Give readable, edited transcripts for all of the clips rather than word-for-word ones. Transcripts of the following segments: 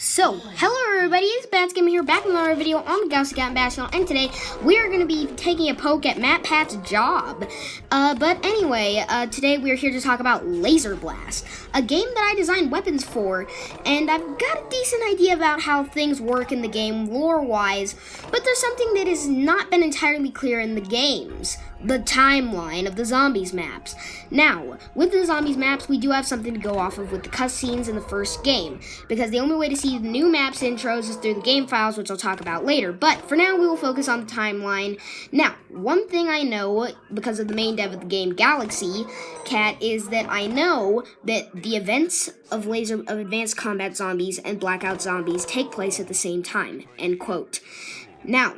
Hello everybody, it's Bats Gaming here, back with another video on the Galaxy Cat Bash channel, and today we are going to be taking a poke at MatPat's job. Today we are here to talk about Laser Blast, a game that I designed weapons for, and I've got a decent idea about how things work in the game lore-wise, but there's something that has not been entirely clear in the games: the timeline of the Zombies maps. Now, with the Zombies maps, we do have something to go off of with the cutscenes in the first game, because the only way to see the new maps intros is through the game files, which I'll talk about later. But for now, we will focus on the timeline. Now, one thing I know, because of the main dev of the game, Galaxy Cat, is that I know that the events of Advanced Combat Zombies and Blackout Zombies take place at the same time, end quote. Now,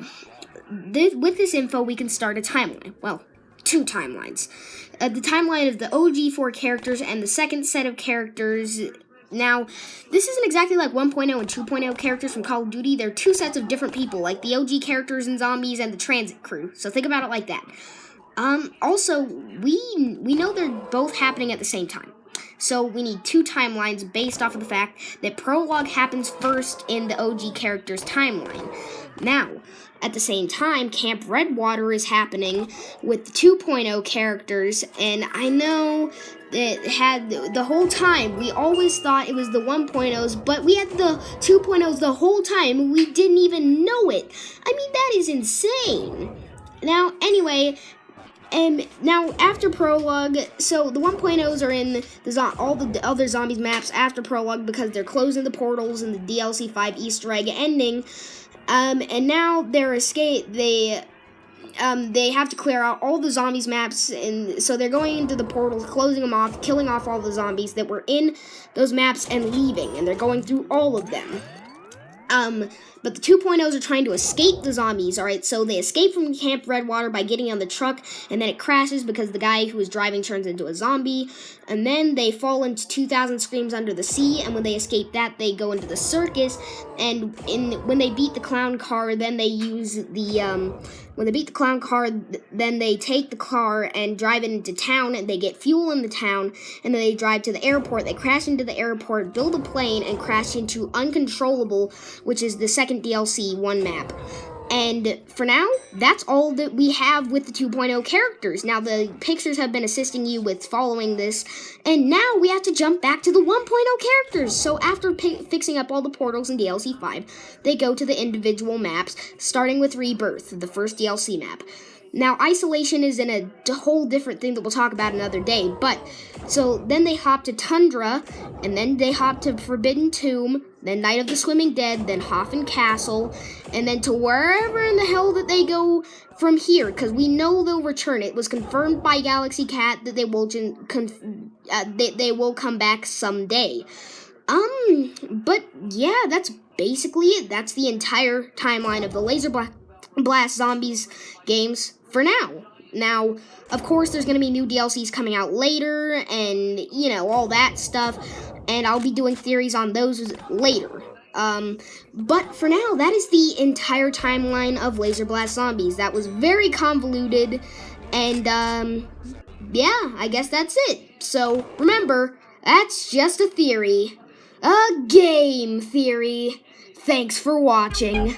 with this info, we can start a timeline. Well, two timelines. The timeline of the OG 4 characters and the second set of characters. Now, this isn't exactly like 1.0 and 2.0 characters from Call of Duty. They're two sets of different people, like the OG characters and zombies and the transit crew. So think about it like that. Also, we know they're both happening at the same time. So we need two timelines based off of the fact that Prologue happens first in the OG characters' timeline. Now, at the same time, Camp Redwater is happening with the 2.0 characters, and I know that had the whole time, we always thought it was the 1.0s, but we had the 2.0s the whole time, and we didn't even know it. I mean, that is insane. Now, anyway, now after Prologue, so the 1.0s are in all the other Zombies maps after Prologue because they're closing the portals in the DLC 5 Easter egg ending. And now they have to clear out all the Zombies maps, and so they're going into the portals, closing them off, killing off all the zombies that were in those maps and leaving, and they're going through all of them. But the 2.0s are trying to escape the zombies, alright? So they escape from Camp Redwater by getting on the truck, and then it crashes because the guy who was driving turns into a zombie, and then they fall into 2,000 Screams Under the Sea, and when they escape that, they go into the circus, and when they beat the clown car, then they use when they beat the clown car, then they take the car and drive it into town, and they get fuel in the town, and then they drive to the airport. They crash into the airport, build a plane, and crash into Uncontrollable, which is the second DLC 1 map. And for now, that's all that we have with the 2.0 characters. Now, the pictures have been assisting you with following this, and now we have to jump back to the 1.0 characters. So after fixing up all the portals in DLC 5, they go to the individual maps, starting with Rebirth, the first DLC map. Now, Isolation is in a whole different thing that we'll talk about another day, but, so then they hop to Tundra, and then they hop to Forbidden Tomb, then Night of the Swimming Dead, then Hoffen Castle, and then to wherever in the hell that they go from here, because we know they'll return. It was confirmed by Galaxy Cat that they will come back someday. But yeah, that's basically it. That's the entire timeline of the Laser Blast Zombies games for now. Now, of course, there's going to be new DLCs coming out later, and, you know, all that stuff, and I'll be doing theories on those later. But for now, that is the entire timeline of Laser Blast Zombies. That was very convoluted, and, yeah, I guess that's it. So, remember, that's just a theory. A game theory. Thanks for watching.